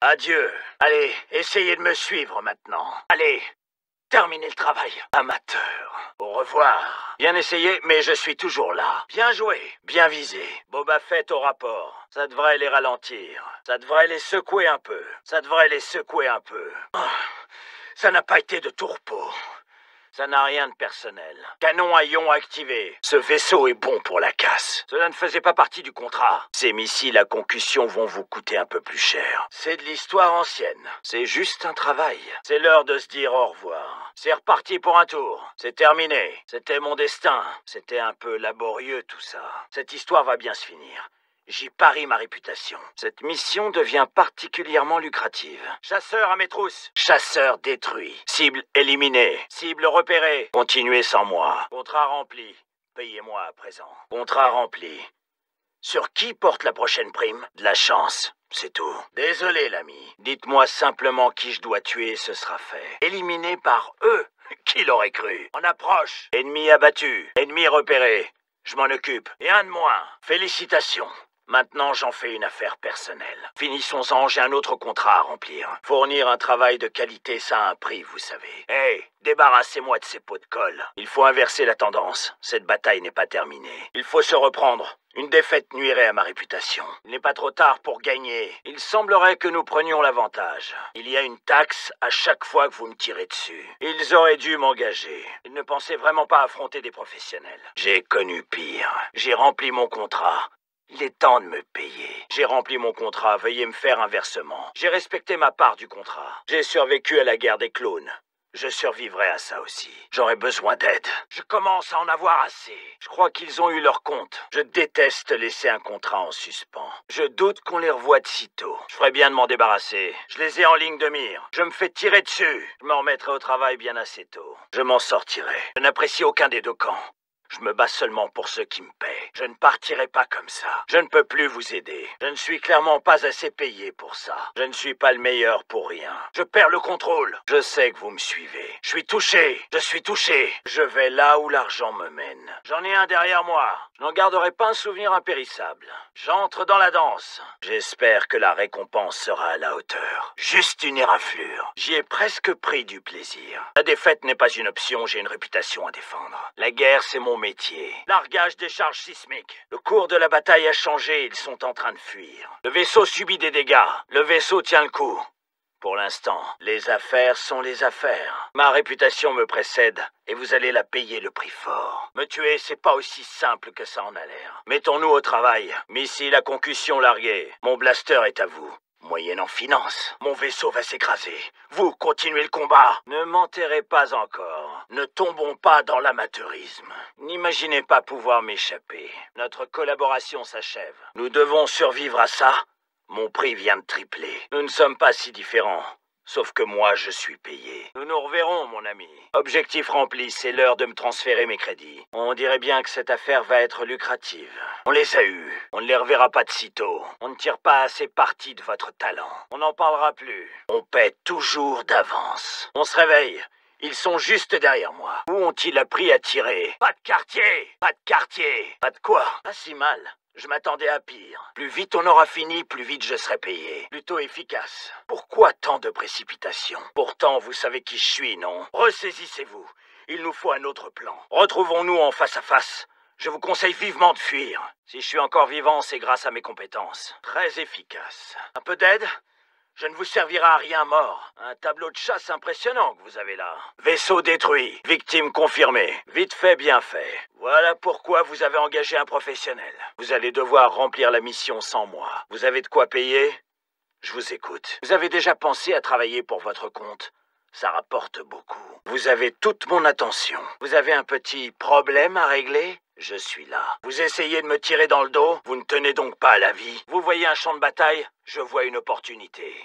Adieu. Allez, essayez de me suivre maintenant. Allez, terminez le travail. Amateur. Au revoir. Bien essayé, mais je suis toujours là. Bien joué, bien visé. Boba Fett au rapport. Ça devrait les ralentir. Ça devrait les secouer un peu. Ça devrait les secouer un peu. Ça n'a pas été de tourpeau. Ça n'a rien de personnel. Canon à ion activé. Ce vaisseau est bon pour la casse. Cela ne faisait pas partie du contrat. Ces missiles à concussion vont vous coûter un peu plus cher. C'est de l'histoire ancienne. C'est juste un travail. C'est l'heure de se dire au revoir. C'est reparti pour un tour. C'est terminé. C'était mon destin. C'était un peu laborieux tout ça. Cette histoire va bien se finir. J'y parie ma réputation. Cette mission devient particulièrement lucrative. Chasseur à mes trousses. Chasseur détruit. Cible éliminée. Cible repérée. Continuez sans moi. Contrat rempli. Payez-moi à présent. Contrat rempli. Sur qui porte la prochaine prime? De la chance. C'est tout. Désolé, l'ami. Dites-moi simplement qui je dois tuer, ce sera fait. Éliminé par eux. Qui l'aurait cru? En approche. Ennemi abattu. Ennemi repéré. Je m'en occupe. Et un de moins. Félicitations. Maintenant, j'en fais une affaire personnelle. Finissons-en, j'ai un autre contrat à remplir. Fournir un travail de qualité, ça a un prix, vous savez. Hey, débarrassez-moi de ces pots de colle. Il faut inverser la tendance. Cette bataille n'est pas terminée. Il faut se reprendre. Une défaite nuirait à ma réputation. Il n'est pas trop tard pour gagner. Il semblerait que nous prenions l'avantage. Il y a une taxe à chaque fois que vous me tirez dessus. Ils auraient dû m'engager. Ils ne pensaient vraiment pas affronter des professionnels. J'ai connu pire. J'ai rempli mon contrat. Il est temps de me payer. J'ai rempli mon contrat, veuillez me faire un versement. J'ai respecté ma part du contrat. J'ai survécu à la guerre des clones. Je survivrai à ça aussi. J'aurai besoin d'aide. Je commence à en avoir assez. Je crois qu'ils ont eu leur compte. Je déteste laisser un contrat en suspens. Je doute qu'on les revoie de sitôt. Je ferais bien de m'en débarrasser. Je les ai en ligne de mire. Je me fais tirer dessus. Je me remettrai au travail bien assez tôt. Je m'en sortirai. Je n'apprécie aucun des deux camps. Je me bats seulement pour ceux qui me paient. Je ne partirai pas comme ça. Je ne peux plus vous aider. Je ne suis clairement pas assez payé pour ça. Je ne suis pas le meilleur pour rien. Je perds le contrôle. Je sais que vous me suivez. Je suis touché. Je suis touché. Je vais là où l'argent me mène. J'en ai un derrière moi. Je n'en garderai pas un souvenir impérissable. J'entre dans la danse. J'espère que la récompense sera à la hauteur. Juste une éraflure. J'y ai presque pris du plaisir. La défaite n'est pas une option. J'ai une réputation à défendre. La guerre, c'est mon métier. Largage des charges sismiques. Le cours de la bataille a changé, ils sont en train de fuir. Le vaisseau subit des dégâts. Le vaisseau tient le coup. Pour l'instant, les affaires sont les affaires. Ma réputation me précède et vous allez la payer le prix fort. Me tuer, c'est pas aussi simple que ça en a l'air. Mettons-nous au travail. Missile à concussion largué. Mon blaster est à vous. Moyennant finance, mon vaisseau va s'écraser. Vous, continuez le combat. Ne m'enterrez pas encore. Ne tombons pas dans l'amateurisme. N'imaginez pas pouvoir m'échapper. Notre collaboration s'achève. Nous devons survivre à ça. Mon prix vient de tripler. Nous ne sommes pas si différents. Sauf que moi, je suis payé. Nous nous reverrons, mon ami. Objectif rempli, c'est l'heure de me transférer mes crédits. On dirait bien que cette affaire va être lucrative. On les a eus. On ne les reverra pas de sitôt. On ne tire pas assez parti de votre talent. On n'en parlera plus. On paie toujours d'avance. On se réveille. Ils sont juste derrière moi. Où ont-ils appris à tirer? Pas de quartier! Pas de quartier! Pas de quoi? Pas si mal. Je m'attendais à pire. Plus vite on aura fini, plus vite je serai payé. Plutôt efficace. Pourquoi tant de précipitation? Pourtant, vous savez qui je suis, non? Ressaisissez-vous. Il nous faut un autre plan. Retrouvons-nous en face à face. Je vous conseille vivement de fuir. Si je suis encore vivant, c'est grâce à mes compétences. Très efficace. Un peu d'aide? Je ne vous servira à rien mort. Un tableau de chasse impressionnant que vous avez là. Vaisseau détruit. Victime confirmée. Vite fait, bien fait. Voilà pourquoi vous avez engagé un professionnel. Vous allez devoir remplir la mission sans moi. Vous avez de quoi payer? Je vous écoute. Vous avez déjà pensé à travailler pour votre compte? Ça rapporte beaucoup. Vous avez toute mon attention. Vous avez un petit problème à régler? Je suis là. Vous essayez de me tirer dans le dos? Vous ne tenez donc pas à la vie? Vous voyez un champ de bataille? Je vois une opportunité.